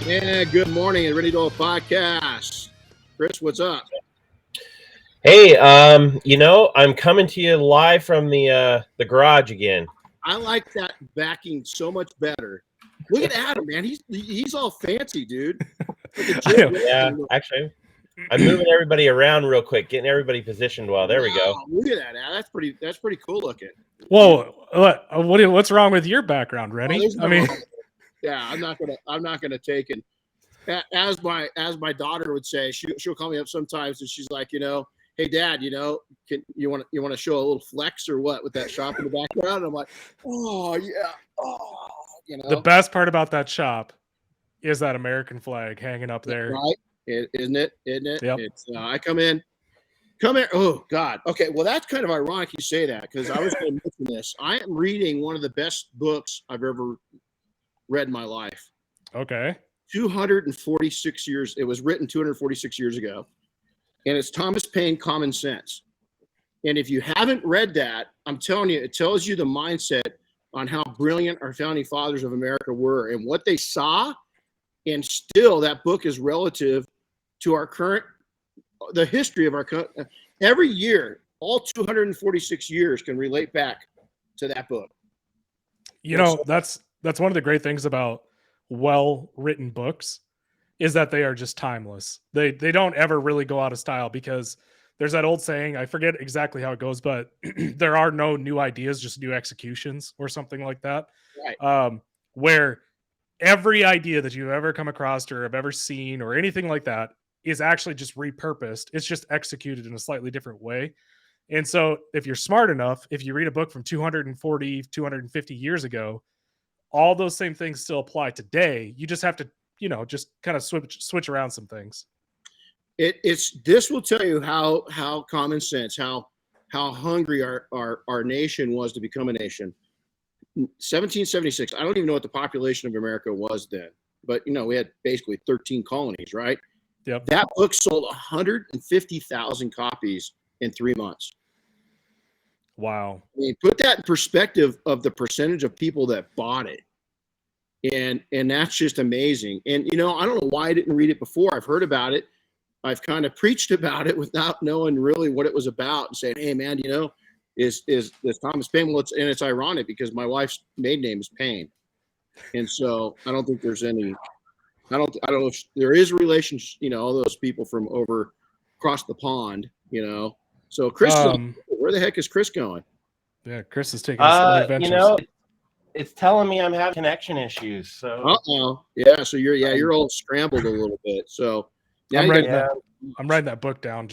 Yeah, good morning at Renny Doyle Podcast. Chris, what's up? Hey, I'm coming to you live from the garage again. I like that backing so much better. Look at Adam, man. He's all fancy, dude. Yeah, actually, I'm moving everybody around real quick, getting everybody positioned well. There we go. Look at that, Adam. That's pretty cool looking. Whoa, what's wrong with your background, Renny? Yeah, I'm not gonna take it. As my daughter would say, she'll call me up sometimes, and she's like, hey, Dad, you want to show a little flex or what with that shop in the background? And I'm like, oh yeah, The best part about that shop is that American flag hanging up there, right? Isn't it? Yep. It's I come in. Oh God. Okay. Well, that's kind of ironic you say that, because I was going to mention this. I am reading one of the best books I've ever read in my life. Okay. 246 years. It was written 246 years ago, and it's Thomas Paine, Common Sense. And if you haven't read that, I'm telling you, it tells you the mindset on how brilliant our founding fathers of America were and what they saw. And still, that book is relative to our the history of our country. Every year, all 246 years can relate back to that book. That's one of the great things about well-written books is that they are just timeless. They don't ever really go out of style, because there's that old saying, I forget exactly how it goes, but there are no new ideas, just new executions or something like that. Right. Where every idea that you've ever come across or have ever seen or anything like that is actually just repurposed. It's just executed in a slightly different way. And so if you're smart enough, if you read a book from 240, 250 years ago, all those same things still apply today. You just have to, just kind of switch around some things. This will tell you how common sense, how hungry our nation was to become a nation. 1776. I don't even know what the population of America was then, but we had basically 13 colonies, right? Yep. That book sold 150,000 copies in 3 months. Wow. I mean, put that in perspective of the percentage of people that bought it. And that's just amazing. And, I don't know why I didn't read it before. I've heard about it. I've kind of preached about it without knowing really what it was about, and saying, hey, man, is Thomas Paine? Well, it's ironic because my wife's maiden name is Paine. And so I don't think there's any, I don't know if there is a relation, all those people from over across the pond, So Chris, where the heck is Chris going? Yeah, Chris is taking some adventures. It's telling me I'm having connection issues. So yeah, so you're all scrambled a little bit. So yeah, I'm writing that book down.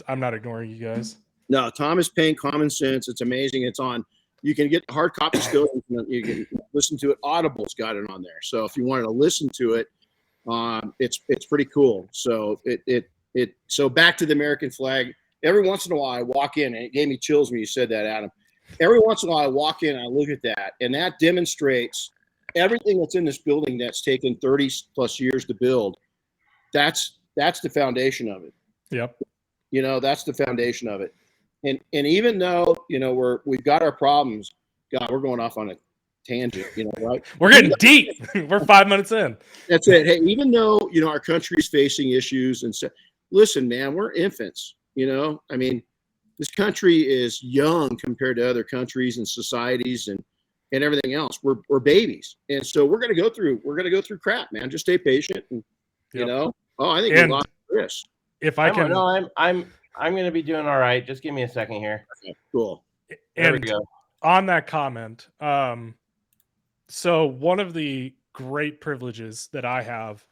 I'm not ignoring you guys. No, Thomas Paine, Common Sense. It's amazing. It's on. You can get hard copies still. You can listen to it. Audible's got it on there. So if you wanted to listen to it, it's pretty cool. So so back to the American flag. Every once in a while, I walk in, and it gave me chills when you said that, Adam. Every once in a while, I walk in and I look at that, and that demonstrates everything that's in this building that's taken 30 plus years to build. That's the foundation of it. Yep. That's the foundation of it. And even though, we've got our problems, God, we're going off on a tangent, right? We're getting deep. We're 5 minutes in. That's it. Hey, even though, our country's facing issues and so, listen, man, we're infants, I mean, this country is young compared to other countries and societies and everything else. We're babies. And so we're going to go through crap, man. Just stay patient. And, I think we lost Chris. If I can, I'm going to be doing all right. Just give me a second here. Okay, cool. There we go. On that comment, so one of the great privileges that I have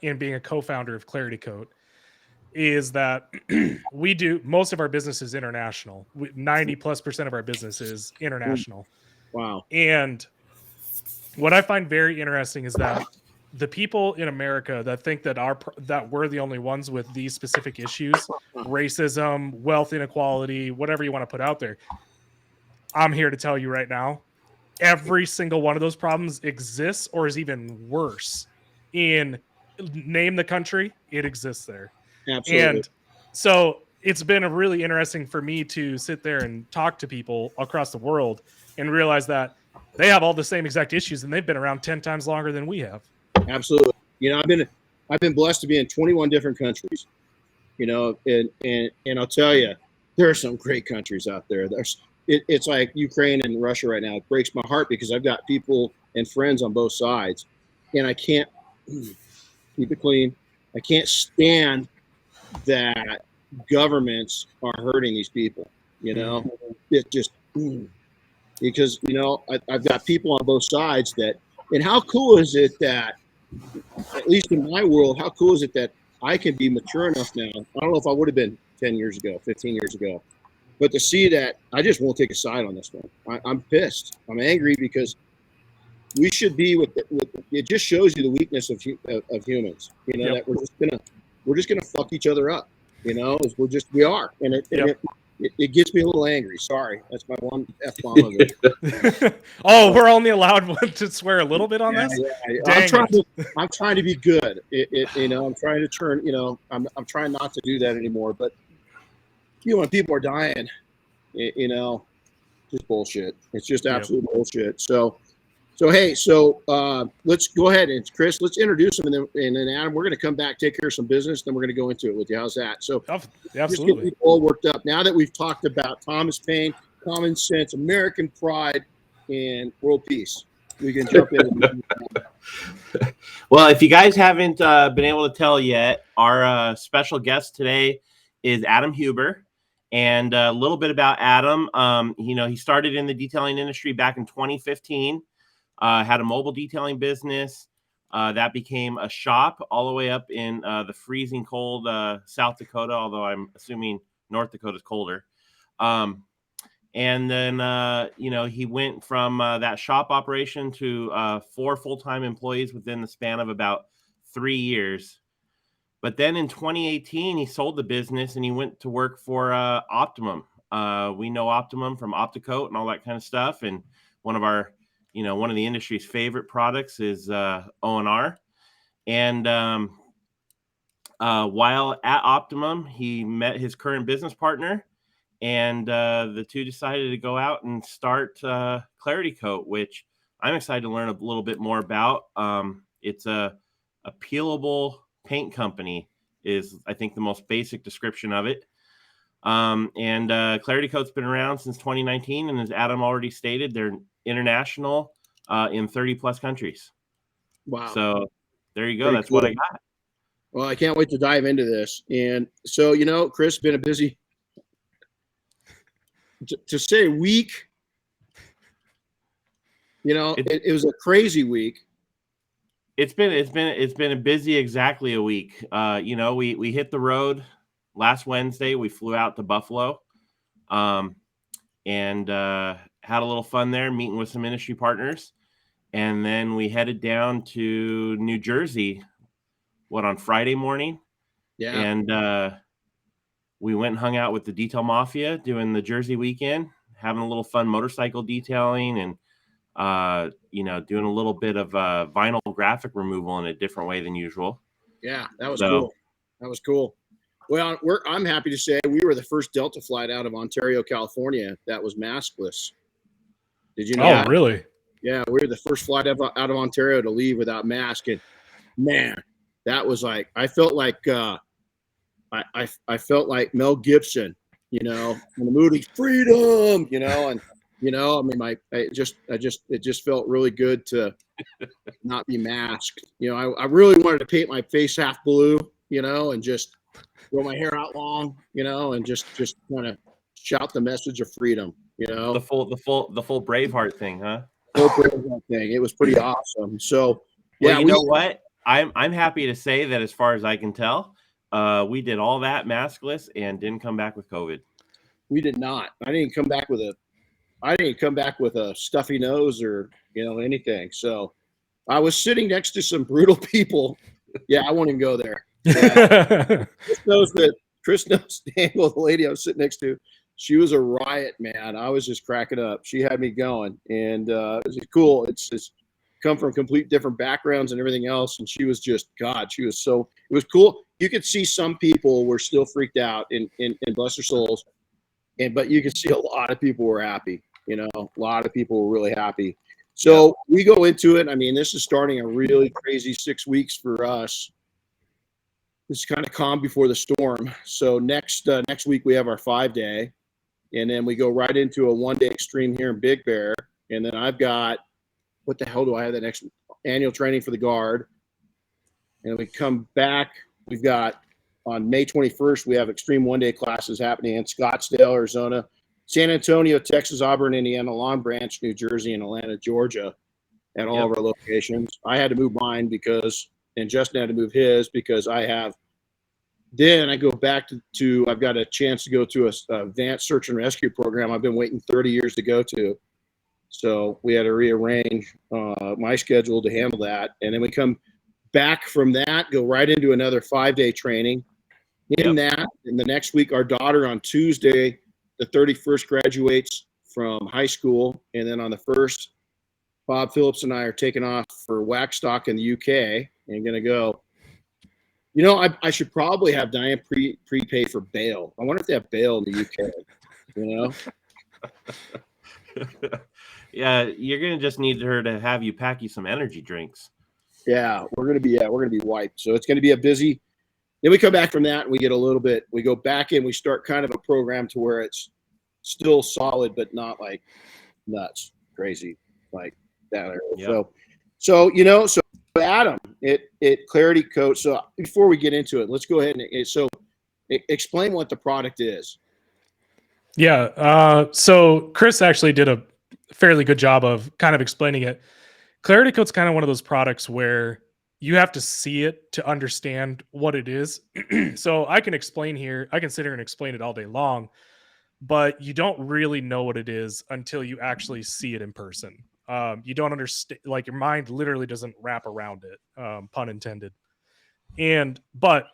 in being a co-founder of ClarityCoat is that we do most of our business is international. 90+% of our business is international. Wow. And what I find very interesting is that the people in America that think that we're the only ones with these specific issues, racism, wealth inequality, whatever you want to put out there, I'm here to tell you right now, every single one of those problems exists or is even worse. Name the country, it exists there. Absolutely. And so it's been really interesting for me to sit there and talk to people across the world and realize that they have all the same exact issues and they've been around 10 times longer than we have. Absolutely. You know, I've been blessed to be in 21 different countries. You know, and I'll tell you, there are some great countries out there. It's like Ukraine and Russia right now. It breaks my heart because I've got people and friends on both sides, and I can't keep it clean. I can't stand that governments are hurting these people. You know, it just because you know I've got people on both sides that. And how cool is it that, at least in my world, how cool is it that I can be mature enough now? I don't know if I would have been 10 years ago, 15 years ago, but to see that I just won't take a side on this one. I'm pissed. I'm angry because we should be with it. Just shows you the weakness of humans. You know, that we're just gonna fuck each other up. You know, we are, and it gets me a little angry. Sorry, that's my one F-bomb of it. Oh, we're only allowed to swear a little bit on this. Yeah. I'm trying to be good. You know, I'm trying to turn. You know, I'm trying not to do that anymore. But you know, when people are dying, you know, just bullshit. It's just absolute bullshit. So hey, let's go ahead and Chris, let's introduce him, and then Adam, we're going to come back, take care of some business, then we're going to go into it with you. How's that? So absolutely, just get people all worked up. Now that we've talked about Thomas Paine, common sense, American pride, and world peace, we can jump in. Well, if you guys haven't been able to tell yet, our special guest today is Adam Huber. And a little bit about Adam. You know, he started in the detailing industry back in 2015. Had a mobile detailing business that became a shop all the way up in the freezing cold South Dakota, although I'm assuming North Dakota is colder. And then, you know, he went from that shop operation to 4 full-time employees within the span of about 3 years. But then in 2018, he sold the business and he went to work for Optimum. We know Optimum from Opticoat and all that kind of stuff. And one of the industry's favorite products is O&R. And while at Optimum, he met his current business partner, and the two decided to go out and start ClarityCoat, which I'm excited to learn a little bit more about. It's a peelable paint company is, I think, the most basic description of it. And ClarityCoat's been around since 2019, and as Adam already stated, they're international in 30 plus countries. Wow. So there you go. That's cool. What I got. Well, I can't wait to dive into this. And so, you know, Chris, been a busy, to say week, you know, it was a crazy week. It's been a busy exactly a week. You know, we hit the road last Wednesday. We flew out to Buffalo, and had a little fun there, meeting with some industry partners, and then we headed down to New Jersey. On Friday morning? Yeah, and we went and hung out with the Detail Mafia, doing the Jersey weekend, having a little fun motorcycle detailing, and you know, doing a little bit of vinyl graphic removal in a different way than usual. Yeah, that was cool. That was cool. Well, I'm happy to say we were the first Delta flight out of Ontario, California that was maskless. Did you know? Oh, really? Yeah, we were the first flight out of Ontario to leave without mask, and man, that was like, I felt like I felt like Mel Gibson, you know, in the movie Freedom, you know, and you know, I mean, it just felt really good to not be masked. You know, I really wanted to paint my face half blue, you know, and just grow my hair out long, you know, and just kind of shout the message of freedom, you know, the full Braveheart thing, huh? Full Braveheart thing. It was pretty awesome. So yeah, you know what? I'm happy to say that as far as I can tell, we did all that maskless and didn't come back with COVID. We did not. I didn't come back with a stuffy nose or, you know, anything. So I was sitting next to some brutal people. Yeah, I won't even go there. Yeah. Chris knows Daniel, the lady I was sitting next to. She was a riot, man. I was just cracking up. She had me going, and it was cool. It's come from complete different backgrounds and everything else, and she was just God. She was so. It was cool. You could see some people were still freaked out, and bless their souls, but you could see a lot of people were happy. You know, a lot of people were really happy. So we go into it. I mean, this is starting a really crazy 6 weeks for us. It's kind of calm before the storm. So next week we have our 5-day, and then we go right into a 1-day extreme here in Big Bear. And then I've got, what the hell do I have, the next annual training for the guard. And we come back. We've got on May 21st, we have extreme 1-day classes happening in Scottsdale, Arizona, San Antonio, Texas, Auburn, Indiana, Long Branch, New Jersey, and Atlanta, Georgia, at all of our locations. I had to move mine and Justin had to move his because then I go back to I've got a chance to go to a advanced search and rescue program I've been waiting 30 years to go to. So we had to rearrange my schedule to handle that. And then we come back from that, go right into another 5-day training. In that, in the next week, our daughter on Tuesday, the 31st, graduates from high school. And then on the 1st, Bob Phillips and I are taking off for Waxstock in the UK and going to go. You know, I should probably have Diane prepay for bail. I wonder if they have bail in the UK, you know? Yeah, you're going to just need her to have you pack you some energy drinks. Yeah, we're going to be wiped. So it's going to be a busy. Then we come back from that and we get a little bit, we go back in, we start kind of a program to where it's still solid, but not like nuts, crazy, like that. Yep. So, you know, so Adam, it ClarityCoat. So before we get into it, let's go ahead and explain what the product is. Yeah. So Chris actually did a fairly good job of kind of explaining it. ClarityCoat's kind of one of those products where you have to see it to understand what it is. So I can explain here, I can sit here and explain it all day long, but you don't really know what it is until you actually see it in person. You don't understand, like your mind literally doesn't wrap around it, pun intended. But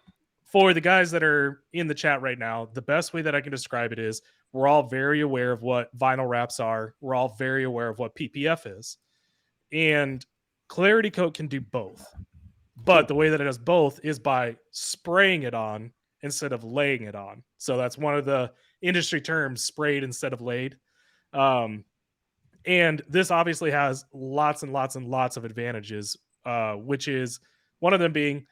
for the guys that are in the chat right now, the best way that I can describe it is we're all very aware of what vinyl wraps are. We're all very aware of what PPF is. And ClarityCoat can do both. But the way that it does both is by spraying it on instead of laying it on. So that's one of the industry terms, sprayed instead of laid. And this obviously has lots and lots and lots of advantages, which is one of them being,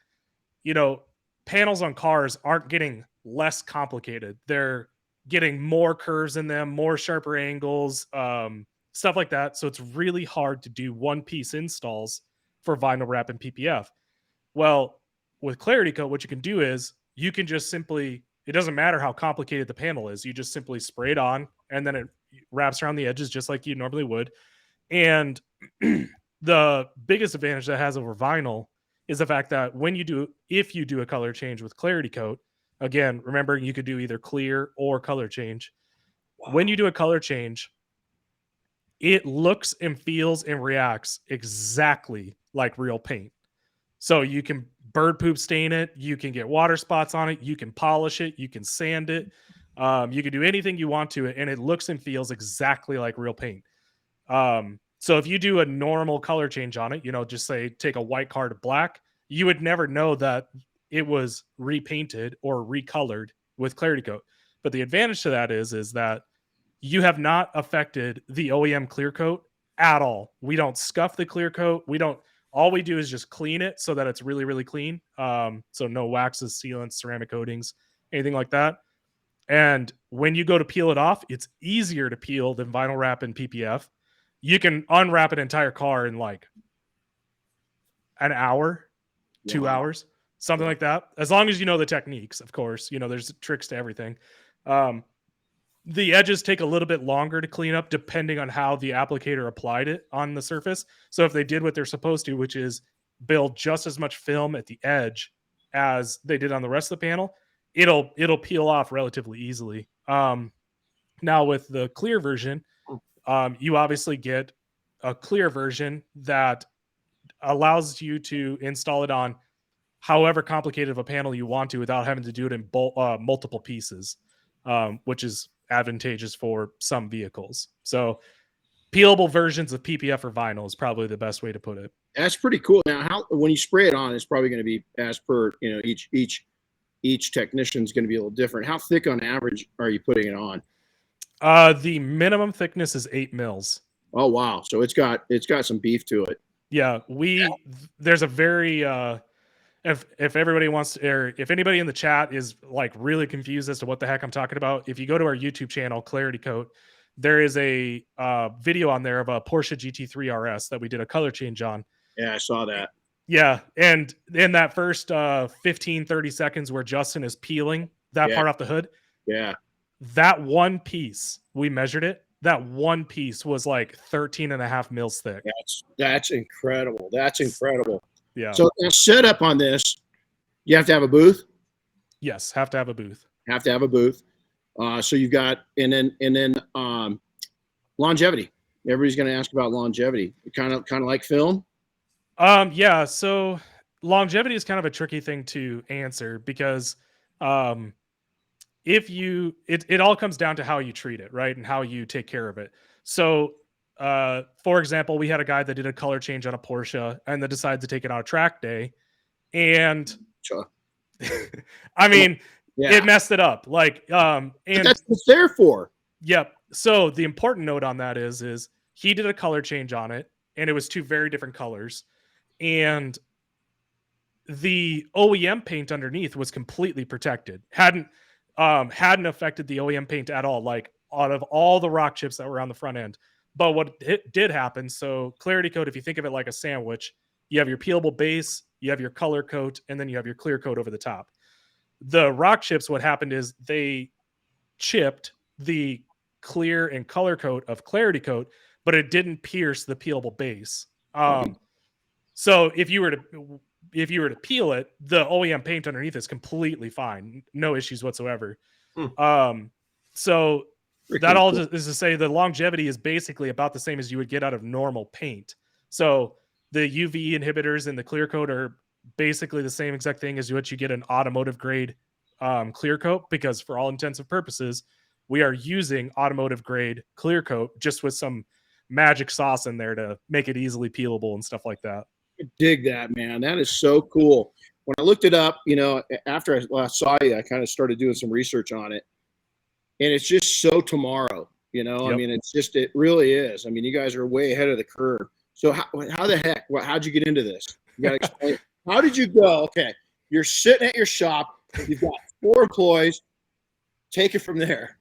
you know, panels on cars aren't getting less complicated. They're getting more curves in them, more sharper angles, stuff like that. So it's really hard to do one-piece installs for vinyl wrap and PPF. Well, with ClarityCoat, what you can do is you can just simply, it doesn't matter how complicated the panel is, you just simply spray it on and then it wraps around the edges just like you normally would. And the biggest advantage that has over vinyl is the fact that if you do a color change with ClarityCoat, again, remember you could do either clear or color change. Wow. When you do a color change, it looks and feels and reacts exactly like real paint. So you can bird poop stain it, you can get water spots on it, you can polish it, you can sand it, you can do anything you want to it, and it looks and feels exactly like real paint. So if you do a normal color change on it, you know, just say take a white car to black, you would never know that it was repainted or recolored with ClarityCoat. But the advantage to that is that you have not affected the OEM clear coat at all. We don't scuff the clear coat. All we do is just clean it so that it's really, really clean. So no waxes, sealants, ceramic coatings, anything like that. And when you go to peel it off, it's easier to peel than vinyl wrap and PPF. You can unwrap an entire car in like an hour, 2 hours, something like that. As long as you know the techniques, of course. You know, there's tricks to everything. The edges take a little bit longer to clean up depending on how the applicator applied it on the surface. So if they did what they're supposed to, which is build just as much film at the edge as they did on the rest of the panel, it'll peel off relatively easily. Now with the clear version, you obviously get a clear version that allows you to install it on however complicated of a panel you want to without having to do it in multiple pieces, which is advantageous for some vehicles. So peelable versions of PPF or vinyl is probably the best way to put it. That's pretty cool. Now, when you spray it on, it's probably going to be as per, you know, each technician is going to be a little different. How thick on average are you putting it on? The minimum thickness is 8 mils. Oh wow! So it's got some beef to it. Yeah, there's a very if everybody wants to, or if anybody in the chat is like really confused as to what the heck I'm talking about, if you go to our YouTube channel, ClarityCoat, there is a video on there of a Porsche GT3 RS that we did a color change on. Yeah, I saw that. Yeah, and in that first 15, 30 seconds where Justin is peeling that part off the hood, yeah, that one piece, we measured it, that one piece was like 13.5 mils thick. that's incredible. That's incredible. Yeah. So the setup on this, you have to have a booth. Yes, have to have a booth. Have to have a booth. So you've got, and then longevity. Everybody's going to ask about longevity. Kind of like film. Yeah. So longevity is kind of a tricky thing to answer because if you, it all comes down to how you treat it, right, and how you take care of it. So, for example, we had a guy that did a color change on a Porsche and then decided to take it on a track day, and Sure. I mean, Yeah. it messed it up. Like, and that's what it's there for. Yep. So the important note on that is he did a color change on it, and it was two very different colors, and the OEM paint underneath was completely protected. Hadn't affected the OEM paint at all, like out of all the rock chips that were on the front end. But what did happen, so ClarityCoat, if you think of it like a sandwich, you have your peelable base, you have your color coat, and then you have your clear coat over the top. The rock chips, what happened is they chipped the clear and color coat of ClarityCoat, but it didn't pierce the peelable base. So if you were to peel it, the OEM paint underneath is completely fine, no issues whatsoever. So that all is to say the longevity is basically about the same as you would get out of normal paint. So the UV inhibitors in the clear coat are basically the same exact thing as what you get an automotive grade clear coat, because for all intents and purposes, we are using automotive grade clear coat just with some magic sauce in there to make it easily peelable and stuff like that. Dig that, man. That is so cool. When I looked it up, after I last saw you, I kind of started doing some research on it, and it's just so tomorrow. Yep. I mean, it really is. I mean, you guys are way ahead of the curve. So how the heck? How'd you get into this? You got to explain. How did you go? Okay, you're sitting at your shop. You've got 4 employees. Take it from there.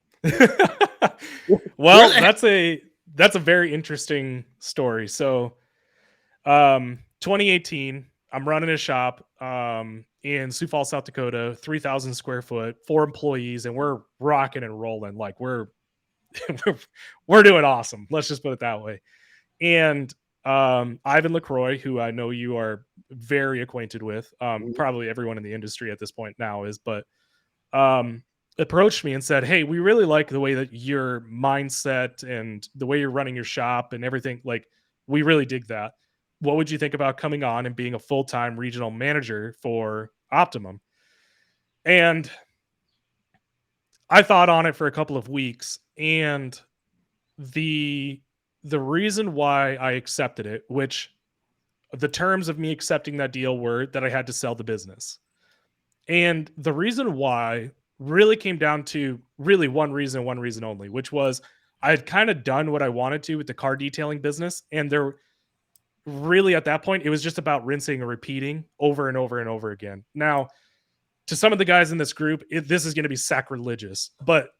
Well, that's a very interesting story. So, 2018, I'm running a shop in Sioux Falls, South Dakota, 3,000 square foot, 4 employees, and we're rocking and rolling. Like we're doing awesome. Let's just put it that way. And Ivan LaCroix, who I know you are very acquainted with, probably everyone in the industry at this point now is, but approached me and said, "Hey, we really like the way that your mindset and the way you're running your shop and everything. Like, we really dig that. What would you think about coming on and being a full-time regional manager for Optimum?" And I thought on it for a couple of weeks, and the reason why I accepted it, which the terms of me accepting that deal were that I had to sell the business. And the reason why really came down to really one reason only, which was I had kind of done what I wanted to with the car detailing business. And there really at that point, it was just about rinsing and repeating over and over and over again. Now, to some of the guys in this group, this is going to be sacrilegious, but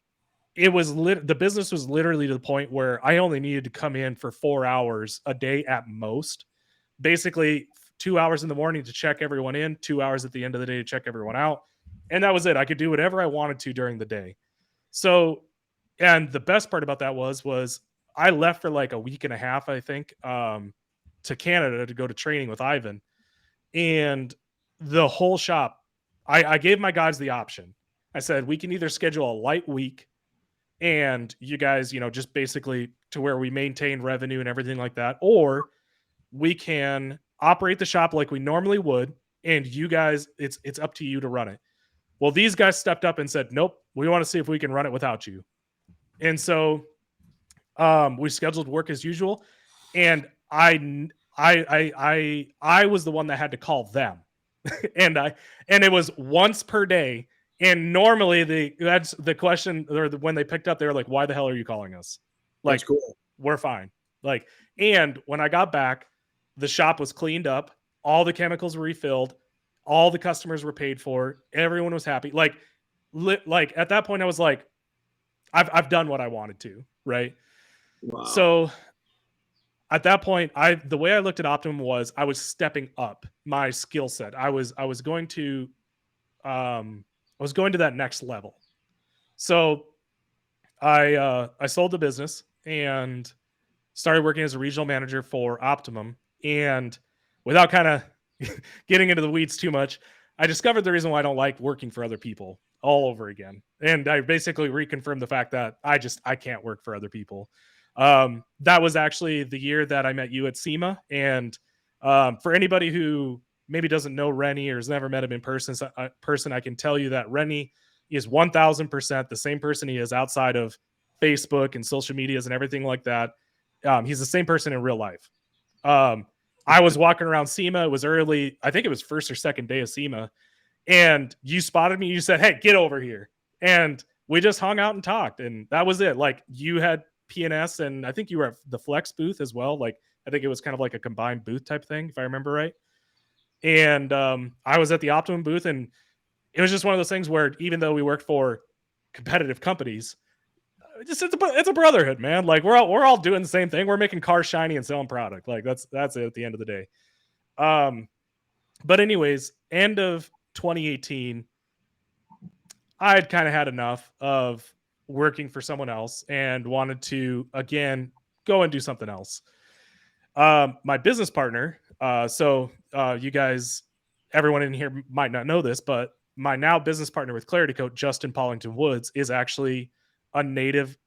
it was the business was literally to the point where I only needed to come in for 4 hours a day at most. Basically 2 hours in the morning to check everyone in, 2 hours at the end of the day to check everyone out. And that was it. I could do whatever I wanted to during the day. So, and the best part about that was I left for like a week and a half, I think, to Canada to go to training with Ivan. And the whole shop, I gave my guys the option. I said, we can either schedule a light week and you guys, just basically to where we maintain revenue and everything like that, or we can operate the shop like we normally would, and you guys, it's up to you to run it. Well, these guys stepped up and said, nope, we want to see if we can run it without you. And so we scheduled work as usual, and I was the one that had to call them. and it was once per day. And normally that's the question, or when they picked up, they were like, why the hell are you calling us? Like, cool. We're fine. Like, and when I got back, the shop was cleaned up, all the chemicals were refilled, all the customers were paid for, everyone was happy. Like at that point, I was like, I've done what I wanted to, right? Wow. So at that point, the way I looked at Optimum was I was stepping up my skill set. I was going to that next level. So I sold the business and started working as a regional manager for Optimum. And without kind of getting into the weeds too much, I discovered the reason why I don't like working for other people all over again. And I basically reconfirmed the fact that I can't work for other people. That was actually the year that I met you at SEMA. And for anybody who maybe doesn't know Renny or has never met him in person, I can tell you that Renny is 1000% the same person he is outside of Facebook and social medias and everything like that. He's the same person in real life. I was walking around SEMA. It was early. I think it was first or second day of SEMA. And you spotted me. You said, "Hey, get over here." And we just hung out and talked. And that was it. Like, you had PNS, and I think you were at the Flex booth as well. Like, I think it was kind of like a combined booth type thing, if I remember right. And I was at the Optimum booth, and it was just one of those things where even though we worked for competitive companies, it's a brotherhood, man. Like, we're all doing the same thing. We're making cars shiny and selling product. Like, that's it at the end of the day. But anyways, end of 2018, I had kind of had enough of working for someone else and wanted to again go and do something else. My business partner, you guys, everyone in here might not know this, but my now business partner with ClarityCoat, Justin Pollington Woods, is actually a native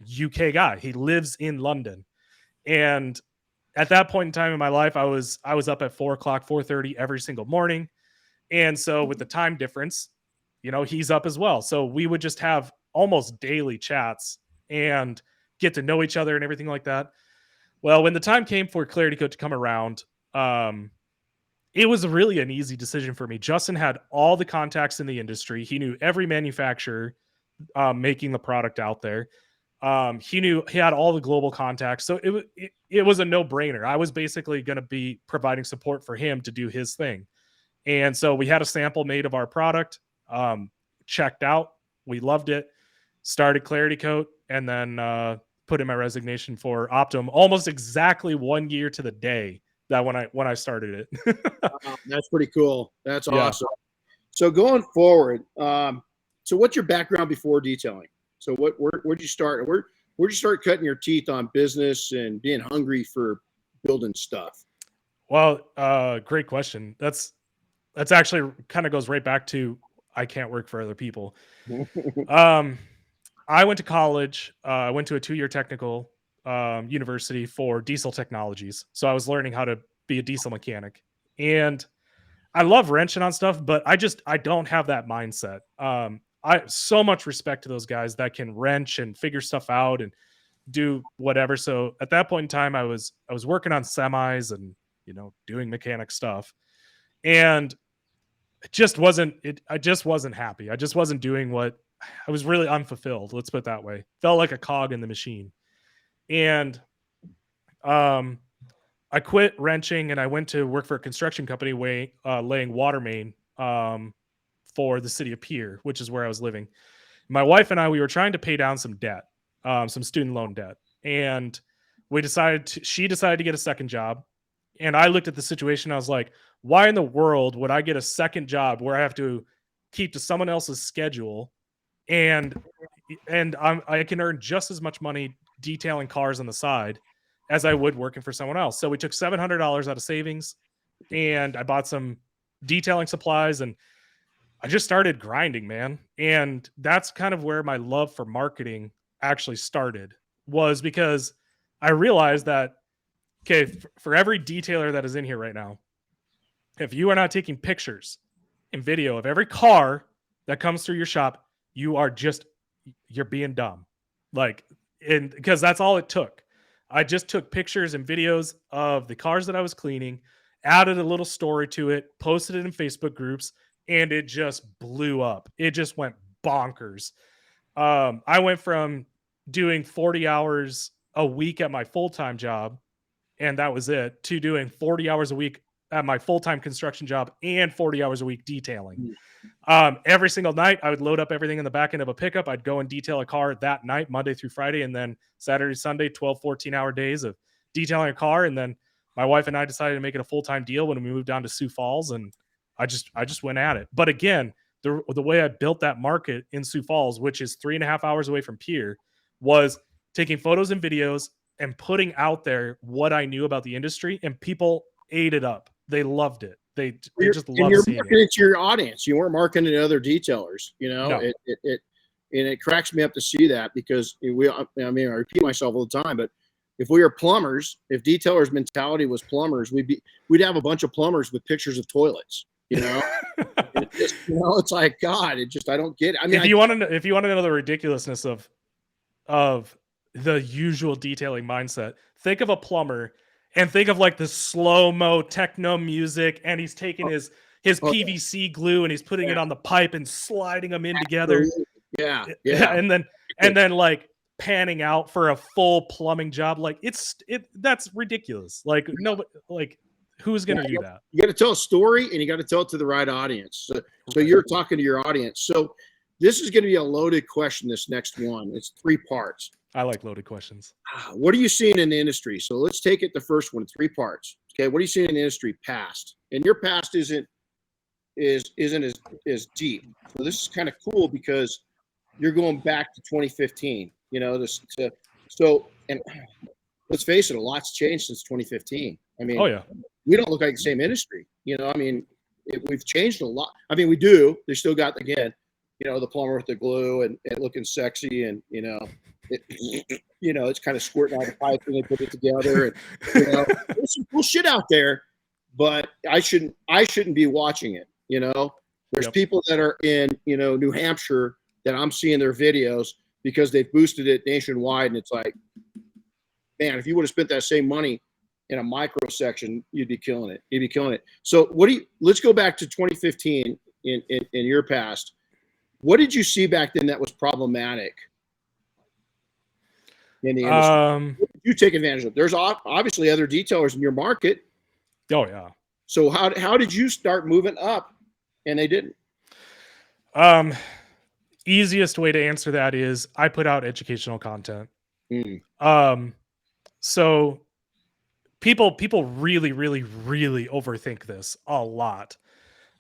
UK guy. He lives in London. And at that point in time in my life, I was up at 4:00, 4:30 every single morning. And so with the time difference, he's up as well. So we would just have almost daily chats and get to know each other and everything like that. Well, when the time came for ClarityCoat to come around, it was really an easy decision for me. Justin had all the contacts in the industry. He knew every manufacturer making the product out there. He had all the global contacts. So it was a no-brainer. I was basically going to be providing support for him to do his thing. And so we had a sample made of our product, checked out. We loved it. Started ClarityCoat, and then put in my resignation for Optimum almost exactly 1 year to the day that when I started it. Wow, that's pretty cool. That's awesome. So going forward, so what's your background before detailing? So where'd you start? Where'd you start cutting your teeth on business and being hungry for building stuff? Well, great question. That's actually kind of goes right back to I can't work for other people. I went to college. I went to a 2-year technical university for diesel technologies. So I was learning how to be a diesel mechanic. And I love wrenching on stuff, but I don't have that mindset. I so much respect to those guys that can wrench and figure stuff out and do whatever. So at that point in time, I was working on semis and, doing mechanic stuff. And I just wasn't happy. I just wasn't doing what I was really unfulfilled. Let's put it that way. Felt like a cog in the machine. And I quit wrenching and I went to work for a construction company laying water main for the city of Pierre, which is where I was living. My wife and we were trying to pay down some debt, some student loan debt. And she decided to get a second job. And I looked at the situation. I was like, why in the world would I get a second job where I have to keep to someone else's schedule and I can earn just as much money detailing cars on the side as I would working for someone else. So we took $700 out of savings and I bought some detailing supplies and I just started grinding, man. And that's kind of where my love for marketing actually started, was because I realized that, okay, for every detailer that is in here right now, if you are not taking pictures and video of every car that comes through your shop, you're being dumb. Because that's all it took. I just took pictures and videos of the cars that I was cleaning, added a little story to it, posted it in Facebook groups, and it just blew up. It just went bonkers. I went from doing 40 hours a week at my full-time job, and that was it, to doing 40 hours a week at my full-time construction job and 40 hours a week detailing. Every single night, I would load up everything in the back end of a pickup. I'd go and detail a car that night, Monday through Friday, and then Saturday, Sunday, 12, 14-hour days of detailing a car. And then my wife and I decided to make it a full-time deal when we moved down to Sioux Falls, and I just went at it. But again, the way I built that market in Sioux Falls, which is 3.5 hours away from Pierre, was taking photos and videos and putting out there what I knew about the industry, and people ate it up. They loved it. They just loved seeing marketing it to your audience. You weren't marketing to other detailers. You know, No. it cracks me up to see that, because I repeat myself all the time, but if we were plumbers, if detailers' mentality was plumbers, we'd have a bunch of plumbers with pictures of toilets. You know, it's like, God, I don't get it. I mean, if you want to know the ridiculousness of the usual detailing mindset, think of a plumber and think of like the slow-mo techno music, and he's taking his PVC glue and he's putting it on the pipe and sliding them in together. Yeah. and then like panning out for a full plumbing job. Like that's ridiculous. Like nobody, like, who's going to do that? You got to tell a story, and you got to tell it to the right audience. So you're talking to your audience. So this is going to be a loaded question, this next one. It's 3 parts. I like loaded questions. What are you seeing in the industry? So let's take it the first one, 3 parts. Okay, what are you seeing in the industry past? And your past isn't as deep. So this is kind of cool because you're going back to 2015. You know, and let's face it, a lot's changed since 2015. I mean, oh yeah, we don't look like the same industry. You know, I mean, we've changed a lot. I mean, we do. They still got, again, you know, the plumber with the glue and looking sexy, and it's kind of squirting out the pipe and they put it together. And there's some cool shit out there, but I shouldn't be watching it. You know, there's people that are in New Hampshire that I'm seeing their videos because they've boosted it nationwide, and it's like, man, if you would have spent that same money in a micro section, you'd be killing it. So let's go back to 2015 in your past. What did you see back then that was problematic in the industry? What did you take advantage of? There's obviously other detailers in your market. Oh yeah. So how did you start moving up and they didn't? Easiest way to answer that is I put out educational content. So people really, really, really overthink this a lot.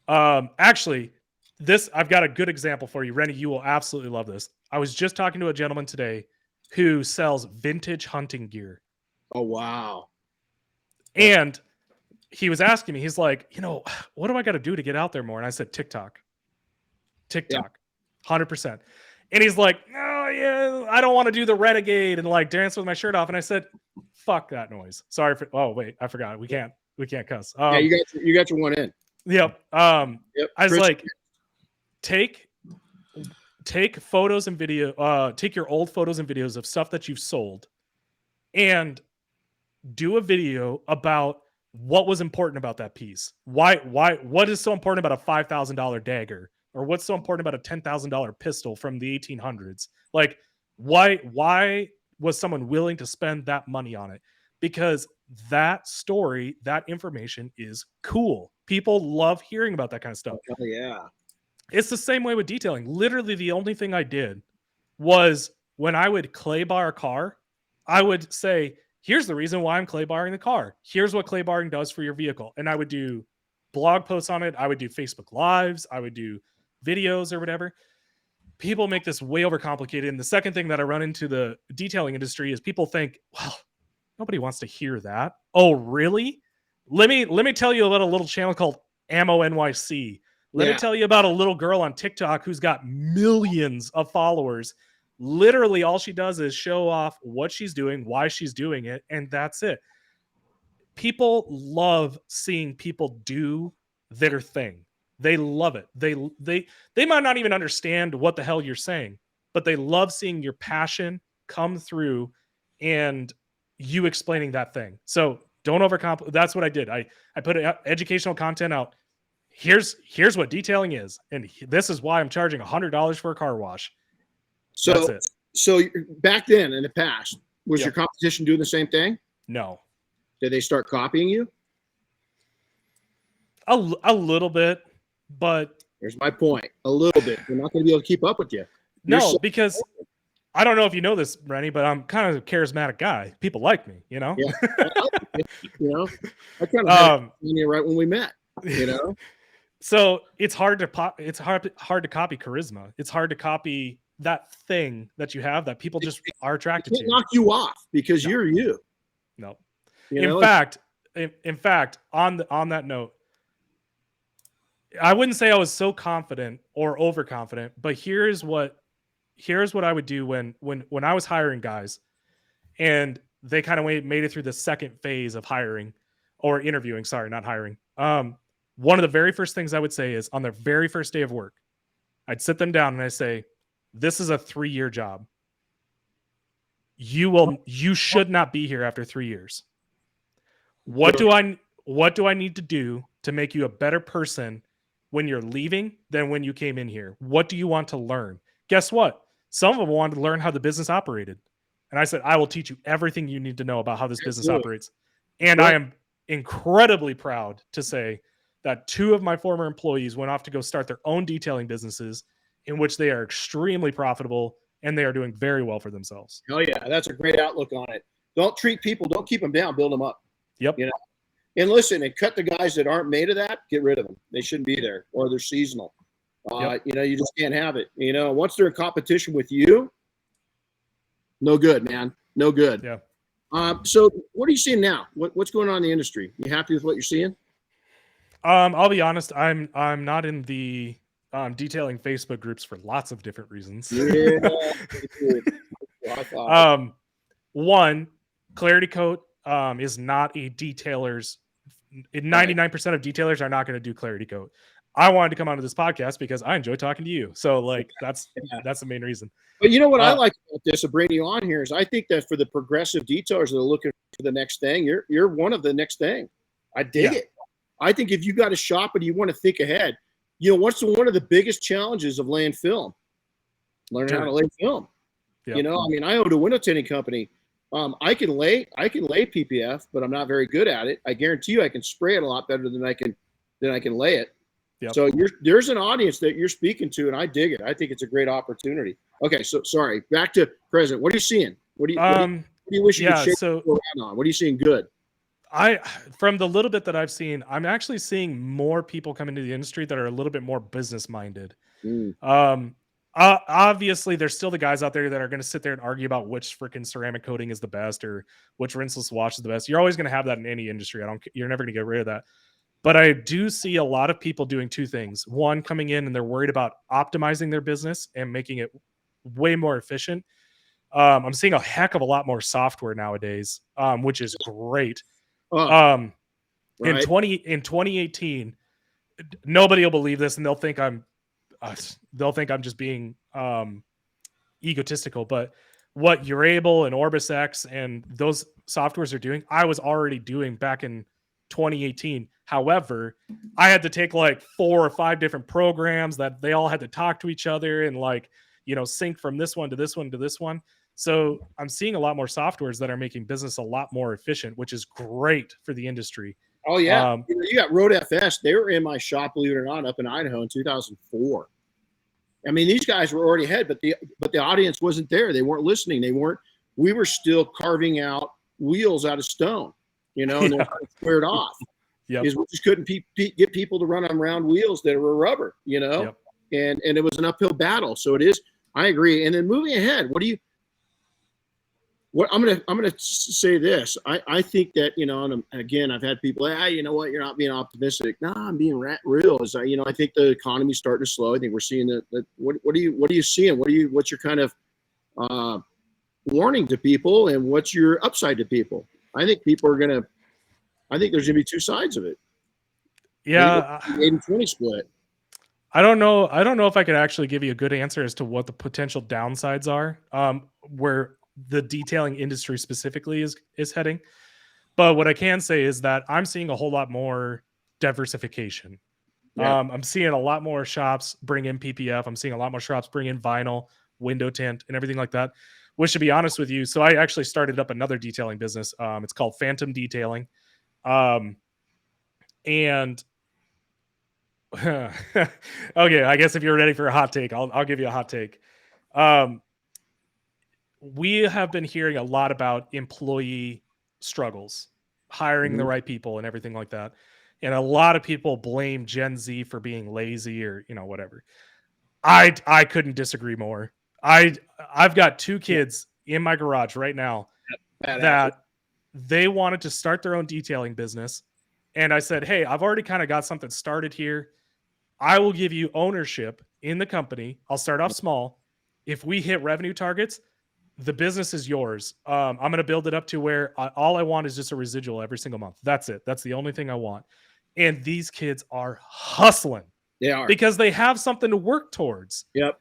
Actually, I've got a good example for you, Renny. You will absolutely love this. I was just talking to a gentleman today who sells vintage hunting gear. Oh wow! And he was asking me, he's like, what do I got to do to get out there more? And I said, TikTok, 100%. And he's like, oh yeah, I don't want to do the renegade and like dance with my shirt off. And I said, fuck that noise. Sorry for. Oh wait, I forgot. We can't cuss. Yeah, you got your one in. Yep. I was like, take photos and video. Take your old photos and videos of stuff that you've sold, and do a video about what was important about that piece. Why? What is so important about a $5,000 dagger, or what's so important about a $10,000 pistol from the 1800s? Like, why was someone willing to spend that money on it? Because that story, that information is cool. People love hearing about that kind of stuff. Oh, yeah. It's the same way with detailing. Literally, the only thing I did was when I would clay bar a car, I would say, here's the reason why I'm clay barring the car. Here's what clay barring does for your vehicle. And I would do blog posts on it. I would do Facebook Lives. I would do videos or whatever. People make this way overcomplicated. And the second thing that I run into the detailing industry is people think, well, nobody wants to hear that. Oh, really? Let me tell you about a little channel called Ammo NYC. Let me tell you about a little girl on TikTok who's got millions of followers. Literally, all she does is show off what she's doing, why she's doing it, and that's it. People love seeing people do their thing. They love it. They might not even understand what the hell you're saying, but they love seeing your passion come through and you explaining that thing. So don't overcomplicate. That's what I did. I put educational content out. Here's what detailing is, and this is why I'm charging $100 for a car wash. So back then in the past, Was Yep. your competition doing the same thing? No. Did they start copying you? A little bit, but Here's my point. A little bit. They're not going to be able to keep up with you. You're no, so- because I don't know if you know this, Renny, but I'm kind of a charismatic guy. People like me, you know? Yeah. You know, I kind of had you right when we met, you know? So it's hard to copy charisma. It's hard to copy that thing that you have that people just are attracted It can't to. knock you off because No. you're you. No. You In know? fact, on that note, I wouldn't say I was so confident or overconfident, but here's what I would do when I was hiring guys and they kind of made it through the second phase of hiring or interviewing. Sorry, not hiring. One of the very first things I would say is on their very first day of work, I'd sit them down and I say, "This is a 3-year job. You should not be here after 3 years. What do I need to do to make you a better person when you're leaving than when you came in here? What do you want to learn?" Guess what? Some of them wanted to learn how the business operated. And I said, "I will teach you everything you need to know about how this business operates." And I am incredibly proud to say that 2 of my former employees went off to go start their own detailing businesses in which they are extremely profitable and they are doing very well for themselves. Oh yeah, that's a great outlook on it. Don't treat people, don't keep them down, build them up. Yep. You know, and listen, and cut the guys that aren't made of that, get rid of them. They shouldn't be there, or they're seasonal. Yep. You know, you just can't have it. You know, once they're in competition with you, no good, man. No good. Yeah. So what are you seeing now? What's going on in the industry? You happy with what you're seeing? I'll be honest, I'm not in the detailing Facebook groups for lots of different reasons. Yeah. One, ClarityCoat is not a detailer's. 99% of detailers are not going to do ClarityCoat. I wanted to come onto this podcast because I enjoy talking to you. So like that's the main reason. But you know what I like about this of bringing you on here is I think that for the progressive detailers that are looking for the next thing, you're one of the next thing. I dig it. I think if you got a shop and you want to think ahead, you know, what's one of the biggest challenges of laying film? Learning how to lay film. Yep. You know, I mean, I owned a window tinting company. I can lay PPF, but I'm not very good at it. I guarantee you I can spray it a lot better than I can lay it. Yep. So there's an audience that you're speaking to, and I dig it. I think it's a great opportunity. Okay, so sorry, back to present. What are you seeing? What do you wish you could shake around on? What are you seeing good? From the little bit that I've seen, I'm actually seeing more people come into the industry that are a little bit more business minded. Obviously, there's still the guys out there that are going to sit there and argue about which freaking ceramic coating is the best or which rinseless wash is the best. You're always going to have that in any industry. You're never going to get rid of that. But I do see a lot of people doing 2 things. One, coming in and they're worried about optimizing their business and making it way more efficient. I'm seeing a heck of a lot more software nowadays, which is great. In 2018, nobody will believe this, and they'll think I'm just being egotistical. But what Urable and Orbis X and those softwares are doing, I was already doing back in 2018. However, I had to take like 4 or 5 different programs that they all had to talk to each other and like, you know, sync from this one to this one to this one. So I'm seeing a lot more softwares that are making business a lot more efficient, which is great for the industry. Oh yeah, you got Road FS. They were in my shop, believe it or not, up in Idaho in 2004. I mean, these guys were already ahead, but the audience wasn't there. They weren't listening. We were still carving out wheels out of stone, you know, and they're squared off. Yep. Is we just couldn't get people to run on round wheels that were rubber, you know, and it was an uphill battle. So it is. I agree. And then moving ahead, I'm gonna say this. I think that, you know, and again, I've had people, you know what, you're not being optimistic. No, I'm being real. You know, I think the economy's starting to slow. I think we're seeing that. What are you seeing? What's your kind of warning to people, and what's your upside to people? I think there's gonna be 2 sides of it. Yeah, 80-20 split. I don't know if I could actually give you a good answer as to what the potential downsides are, where the detailing industry specifically is heading. But what I can say is that I'm seeing a whole lot more diversification. Yeah. I'm seeing a lot more shops bring in PPF. I'm seeing a lot more shops bring in vinyl, window tint, and everything like that. which, to be honest with you, so I actually started up another detailing business. It's called Phantom Detailing. And okay, I guess if you're ready for a hot take, I'll give you a hot take. We have been hearing a lot about employee struggles, hiring the right people and everything like that. And a lot of people blame Gen Z for being lazy or, whatever. I couldn't disagree more. I've got 2 kids in my garage right now that they wanted to start their own detailing business. And I said, hey, I've already kind of got something started here. I will give you ownership in the company. I'll start off small. If we hit revenue targets, the business is yours. I'm going to build it up to where all I want is just a residual every single month. That's it. That's the only thing I want. And these kids are hustling. They are. Because they have something to work towards. Yep.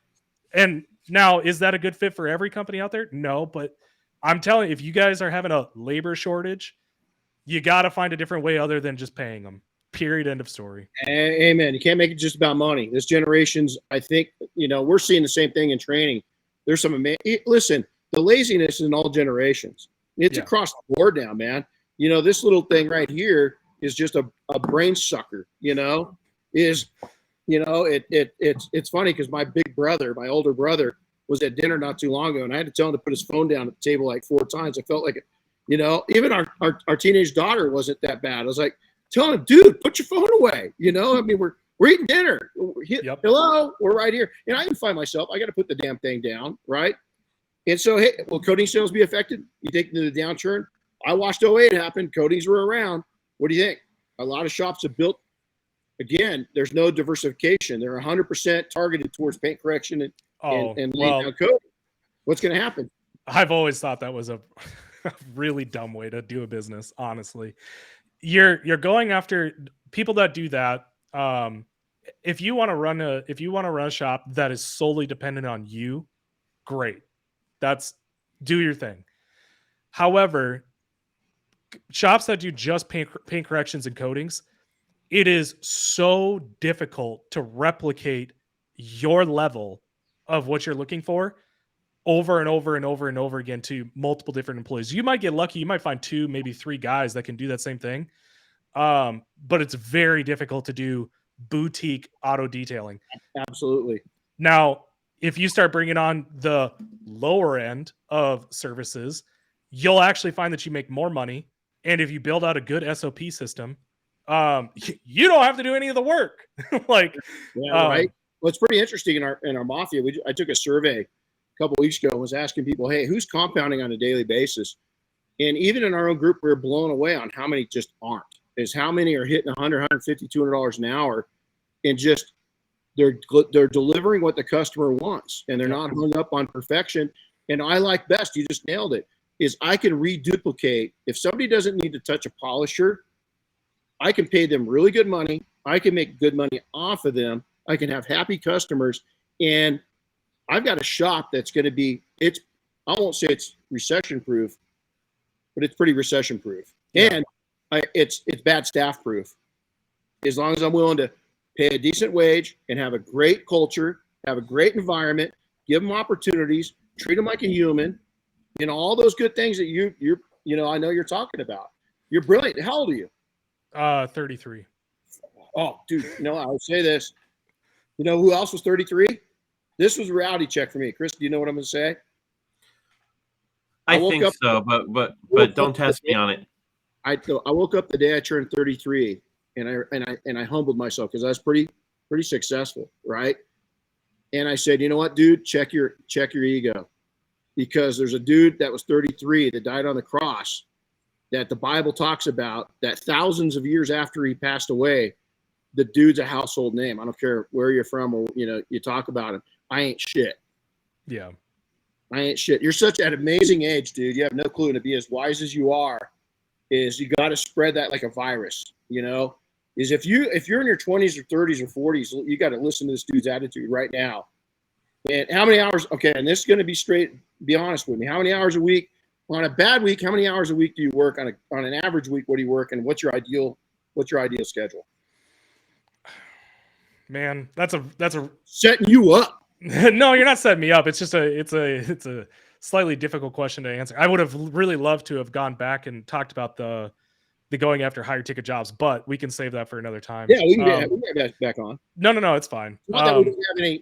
And now, is that a good fit for every company out there? No, but I'm telling you, if you guys are having a labor shortage, you got to find a different way other than just paying them. Period. End of story. Amen. You can't make it just about money. This generation's, I think, we're seeing the same thing in training. There's some listen, the laziness is in all generations. It's across the board now, man. This little thing right here is just a brain sucker, it's funny because my big brother, my older brother, was at dinner not too long ago, and I had to tell him to put his phone down at the table like 4 times. I felt like, even our teenage daughter wasn't that bad. I was like, tell him, dude, put your phone away. I mean, we're eating dinner. Hello, we're right here. And I can find myself, I got to put the damn thing down, right? And so, hey, will coating sales be affected? You think the downturn? I watched 08 happen. Coatings were around. What do you think? A lot of shops have built. Again, there's no diversification. They're 100% targeted towards paint correction and laying down coating. What's going to happen? I've always thought that was a really dumb way to do a business. Honestly, you're going after people that do that. If you want to run a shop that is solely dependent on you, great. Do your thing. However, shops that do just paint corrections and coatings, it is so difficult to replicate your level of what you're looking for over and over and over and over again to multiple different employees. You might get lucky. You might find 2, maybe 3 guys that can do that same thing. But it's very difficult to do boutique auto detailing. Absolutely. Now, if you start bringing on the lower end of services, you'll actually find that you make more money. And if you build out a good SOP system, you don't have to do any of the work. Right. Well, it's pretty interesting in our mafia. I took a survey a couple weeks ago and was asking people, hey, who's compounding on a daily basis? And even in our own group, we were blown away on how many just aren't. Is how many are hitting $100, $150, $200 an hour, and just they're delivering what the customer wants, and they're not hung up on perfection. And I like best, you just nailed it, is I can reduplicate. If somebody doesn't need to touch a polisher, I can pay them really good money. I can make good money off of them. I can have happy customers, and I've got a shop that's going to be, I won't say it's recession proof, but it's pretty recession proof. And it's bad staff proof. As long as I'm willing to pay a decent wage and have a great culture, have a great environment, give them opportunities, treat them like a human, all those good things that I know you're talking about. You're brilliant. How old are you? 33. Oh, dude, I would say this. Who else was 33? This was a reality check for me. Chris, do you know what I'm going to say? I think so, but don't test me on it. I woke up the day I turned 33, and I humbled myself because I was pretty successful, right? And I said, you know what, dude, check your ego, because there's a dude that was 33 that died on the cross that the Bible talks about, that thousands of years after he passed away, the dude's a household name. I don't care where you're from or you talk about him. I ain't shit. Yeah. I ain't shit. You're such an amazing age, dude. You have no clue. And to be as wise as you are, is you got to spread that like a virus, is if you're in your 20s or 30s or 40s, you got to listen to this dude's attitude right now. And how many hours? Okay. And this is going to be straight. Be honest with me. How many hours a week on a bad week? How many hours a week do you work on an average week? What do you work? And what's your ideal schedule? Man, that's a setting you up. No, you're not setting me up. It's just it's a slightly difficult question to answer. I would have really loved to have gone back and talked about the going after higher ticket jobs, but we can save that for another time. Yeah, we can get back on. No, it's fine. It's not that we don't have any,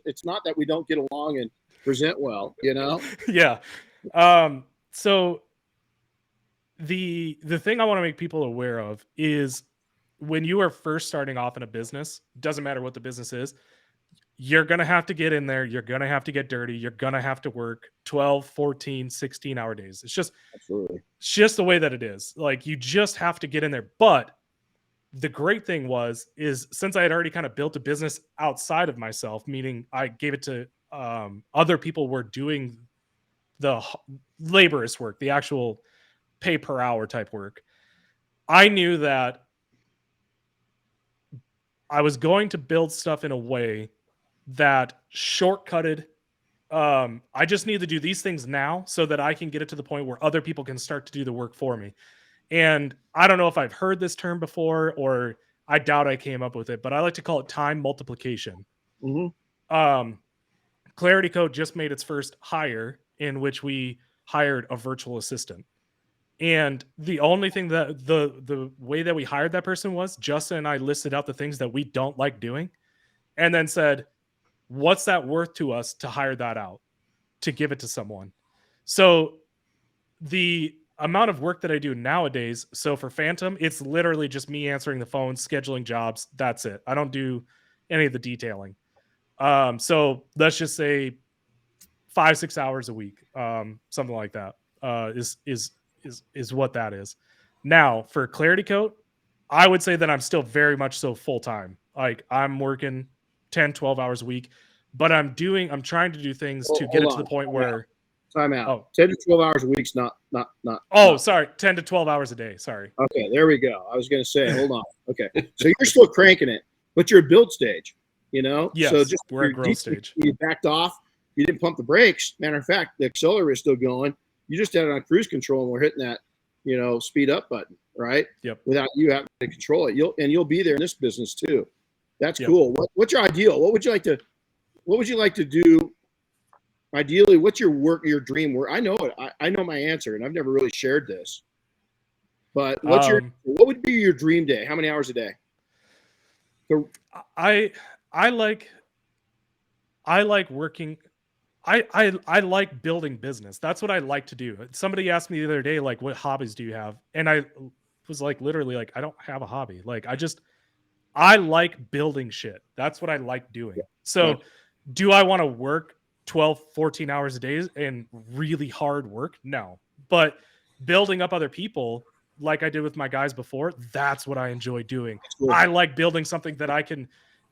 it's not that we don't get along and present well, Yeah. So the thing I want to make people aware of is when you are first starting off in a business, doesn't matter what the business is, you're going to have to get in there. You're going to have to get dirty. You're going to have to work 12, 14, 16-hour days. It's just the way that it is. Like, you just have to get in there. But the great thing is since I had already kind of built a business outside of myself, meaning I gave it to other people were doing the laborious work, the actual pay per hour type work. I knew that I was going to build stuff in a way that shortcutted. I just need to do these things now so that I can get it to the point where other people can start to do the work for me. And I don't know if I've heard this term before, or I doubt I came up with it, but I like to call it time multiplication. Mm-hmm. ClarityCoat just made its first hire, in which we hired a virtual assistant. And the only thing that the way that we hired that person was Justin and I listed out the things that we don't like doing and then said, what's that worth to us to hire that out, to give it to someone? So the amount of work that I do nowadays, so for Phantom, it's literally just me answering the phone, scheduling jobs. That's it. I don't do any of the detailing. So let's just say 5-6 hours a week, something like that, is what that is. Now for ClarityCoat, I would say that I'm still very much so full-time. Like, I'm working 10-12 hours a week, but I'm trying to do things to get it to the point where time out. 10 to 12 hours a week's not. Sorry. 10 to 12 hours a day. Sorry. Okay. There we go. I was going to say, hold on. Okay. So you're still cranking it, but you're at build stage, Yes, so just we're at growth stage. You backed off. You didn't pump the brakes. Matter of fact, the accelerator is still going. You just had it on cruise control and we're hitting that, speed up button, right? Yep. Without you having to control it. You'll be there in this business too. That's cool. What's your ideal? What would you like to do? Ideally, what's your dream work? I know it. I know my answer, and I've never really shared this. But what would be your dream day? How many hours a day? I like working. I like building business. That's what I like to do. Somebody asked me the other day, like, what hobbies do you have? And I was like, literally, like, I don't have a hobby. Like, I like building shit. That's what I like doing. So do I want to work 12, 14 hours a day and really hard work? No. But building up other people, like I did with my guys before, that's what I enjoy doing. Cool. I like building something that I can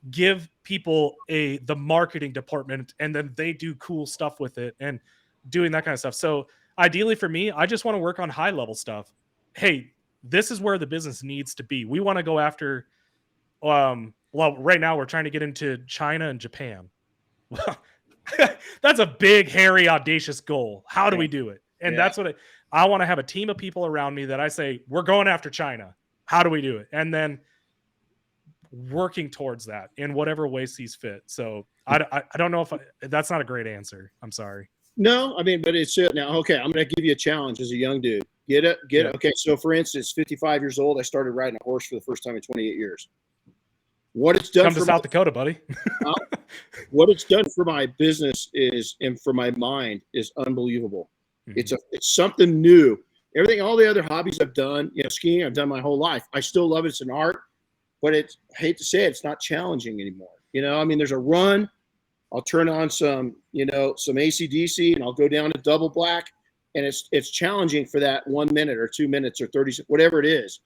give people the marketing department, and then they do cool stuff with it and doing that kind of stuff. So ideally for me, I just want to work on high level stuff. Hey, this is where the business needs to be. We want to go after, right now we're trying to get into China and Japan. Well, that's a big, hairy, audacious goal. How do we do it? And that's what I want to have a team of people around me that I say, we're going after China. How do we do it? And then working towards that in whatever way sees fit. So I don't know if that's not a great answer. I'm sorry. No, I mean, but it's now, okay, I'm going to give you a challenge as a young dude. Get it. Okay. So for instance, 55 years old, I started riding a horse for the first time in 28 years. What it's done Come to South Dakota, buddy. What it's done for my business and for my mind is unbelievable. Mm-hmm. It's something new. All the other hobbies I've done, skiing, I've done my whole life. I still love it. It's an art, but I hate to say it, it's not challenging anymore. There's a run. I'll turn on some AC/DC and I'll go down to double black, and it's challenging for that 1 minute or 2 minutes or 30, whatever it is.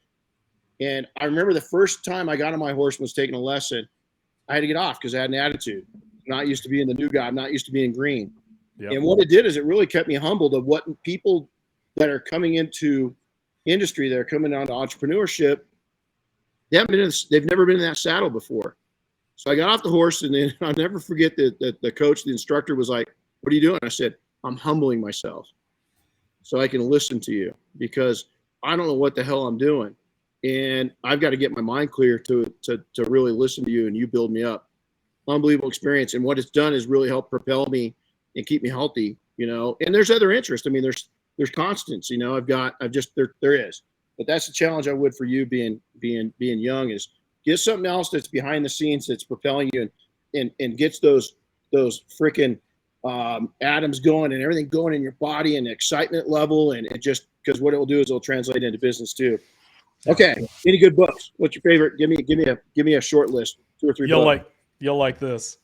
And I remember the first time I got on my horse and was taking a lesson, I had to get off because I had an attitude. I'm not used to being the new guy. I'm not used to being green. Yep. And what it did is it really kept me humbled of what people that are coming into industry, that are coming on to entrepreneurship, they've never been in that saddle before. So I got off the horse, and then I'll never forget that the coach, the instructor, was like, "What are you doing?" I said, "I'm humbling myself so I can listen to you, because I don't know what the hell I'm doing. And I've got to get my mind clear to really listen to you, and you build me up." Unbelievable experience. And what it's done is really helped propel me and keep me healthy and there's other interests. I mean, there's constants, there is, but that's the challenge I would for you being young is get something else that's behind the scenes that's propelling you and gets those freaking atoms going and everything going in your body and excitement level. And it just, because what it will do is it'll translate into business too. Okay. Any good books? What's your favorite? Give me a short list, 2 or 3 books. You'll like this.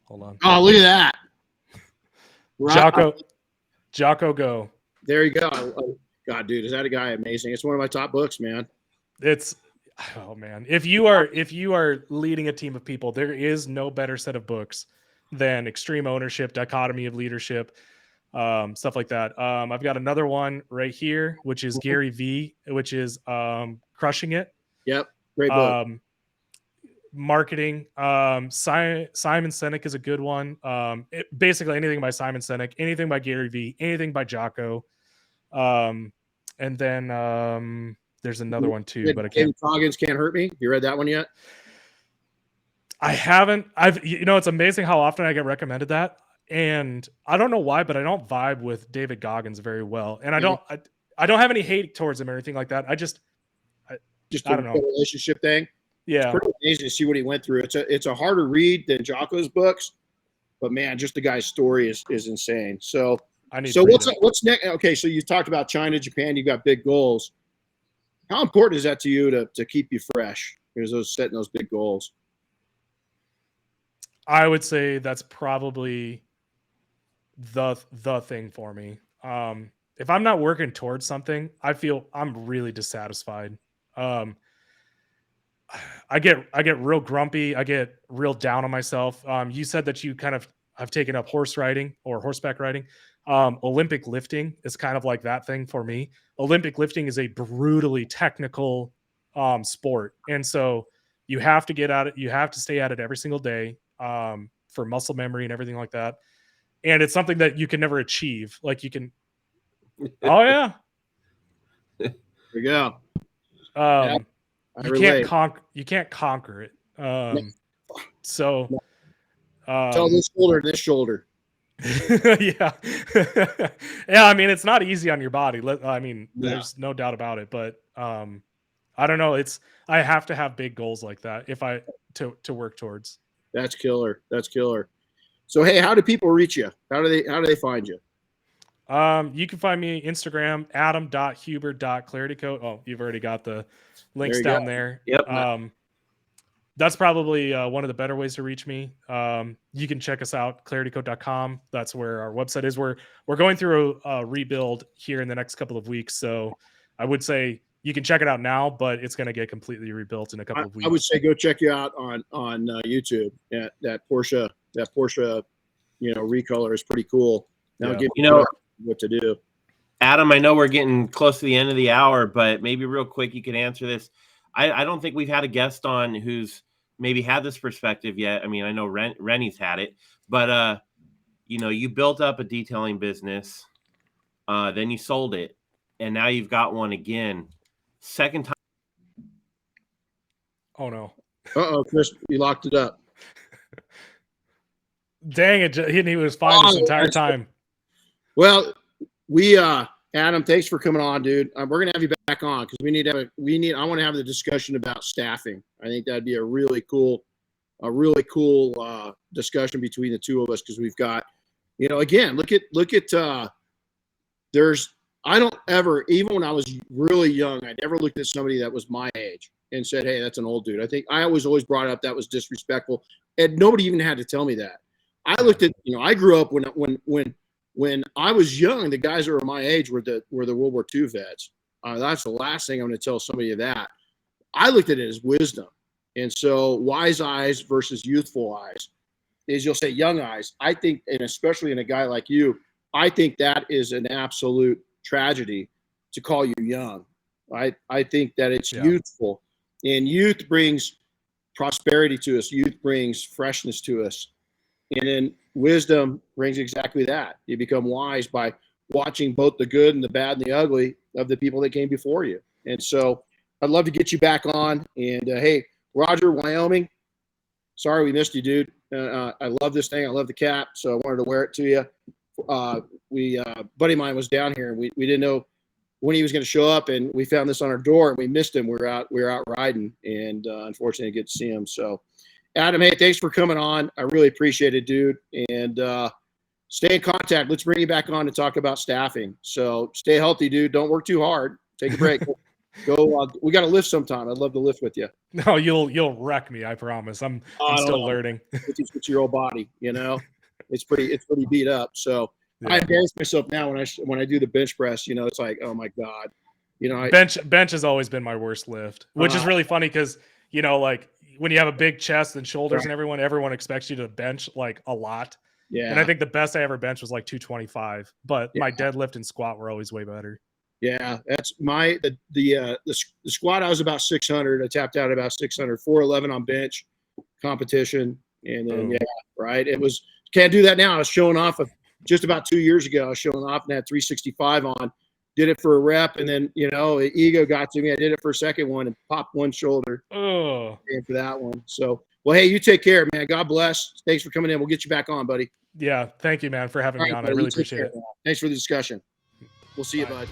Hold on. Oh, look at that. Jocko Go. There you go. God, dude, is that a guy amazing? It's one of my top books, man. If you are leading a team of people, there is no better set of books than Extreme Ownership, Dichotomy of Leadership, stuff like that. I've got another one right here, which is Gary V, which is Crushing It. Yep, great book. Marketing. Simon Sinek is a good one. Basically anything by Simon Sinek, anything by Gary V, anything by Jocko. And then there's another one too, but I can't. Coggins Can't Hurt Me. You read that one yet? I haven't. It's amazing how often I get recommended that, and I don't know why, but I don't vibe with David Goggins very well, and I don't have any hate towards him or anything like that. I don't know, relationship thing. Yeah, it's pretty amazing to see what he went through. It's a harder read than Jocko's books, but man, just the guy's story is insane. So what's next? Okay, so you talked about China, Japan. You got big goals. How important is that to you to keep you fresh? Because those setting those big goals. I would say that's probably the thing for me. If I'm not working towards something, I feel I'm really dissatisfied. I get real grumpy. I get real down on myself. You said that you kind of have taken up horse riding or horseback riding. Olympic lifting is kind of like that thing for me. Olympic lifting is a brutally technical sport. And so you have to get at it. You have to stay at it every single day for muscle memory and everything like that. And it's something that you can never achieve. Like you can. Oh yeah. There you go. You can't conquer it. So tell this shoulder, this shoulder. Yeah. Yeah. I mean, it's not easy on your body. There's no doubt about it, but I don't know. I have to have big goals like that to work towards. That's killer. So, hey, how do people reach you? How do they find you? You can find me Instagram, adam.huber.claritycoat. Oh, you've already got the links down there. Yep. That's probably one of the better ways to reach me. You can check us out, claritycoat.com. That's where our website is. We're going through a rebuild here in the next couple of weeks. So I would say you can check it out now, but it's going to get completely rebuilt in a couple of weeks. I would say go check you out on YouTube. That Porsche, recolor is pretty cool. Now give you what to do. Adam, I know we're getting close to the end of the hour, but maybe real quick you can answer this. I don't think we've had a guest on who's maybe had this perspective yet. I mean, I know Renny's had it, but you built up a detailing business, then you sold it, and now you've got one again. Second time. Oh no. Chris, you locked it up. Dang it! He was fine this entire time. Well, Adam, thanks for coming on, dude. We're gonna have you back on because I want to have the discussion about staffing. I think that'd be a really cool discussion between the two of us because we've got, again, look at I don't ever, even when I was really young, I never looked at somebody that was my age and said, hey, that's an old dude. I think I always brought up that was disrespectful, and nobody even had to tell me that. I looked at, I grew up when I was young, the guys that were my age were the World War II vets. That's the last thing I'm going to tell somebody of that. I looked at it as wisdom. And so wise eyes versus youthful eyes is you'll say young eyes. I think, and especially in a guy like you, I think that is an absolute tragedy to call you young. I think that it's youthful, and youth brings prosperity to us. Youth brings freshness to us. And then wisdom brings exactly that. You become wise by watching both the good and the bad and the ugly of the people that came before you. And so I'd love to get you back on. And hey, Roger, Wyoming, sorry we missed you, dude. I love this thing. I love the cap, so I wanted to wear it to you. Buddy of mine was down here, and we didn't know when he was going to show up, and we found this on our door, and we missed him. We were out riding, and unfortunately, didn't get to see him. So, Adam, hey, thanks for coming on. I really appreciate it, dude. And stay in contact. Let's bring you back on to talk about staffing. So, stay healthy, dude. Don't work too hard. Take a break. Go. We got to lift sometime. I'd love to lift with you. No, you'll wreck me. I promise. I'm still learning. It's your old body, you know. It's pretty beat up. So. Yeah. I embarrass myself now when I do the bench press. You know, it's like, oh my god, you know. Bench has always been my worst lift, which is really funny because you know, like when you have a big chest and shoulders and everyone expects you to bench like a lot. Yeah. And I think the best I ever benched was like 225, but my deadlift and squat were always way better. Yeah, that's the squat. I was about 600. I tapped out about 600. 411 on bench competition, and then right. It was can't do that now. I was showing off just about 2 years ago, I was showing off and had 365 on, did it for a rep. And then, you know, the ego got to me. I did it for a second one and popped one shoulder for that one. So, well, hey, you take care, man. God bless. Thanks for coming in. We'll get you back on, buddy. Yeah. Thank you, man, for having me on. I really appreciate it. Thanks for the discussion. We'll see you, bud.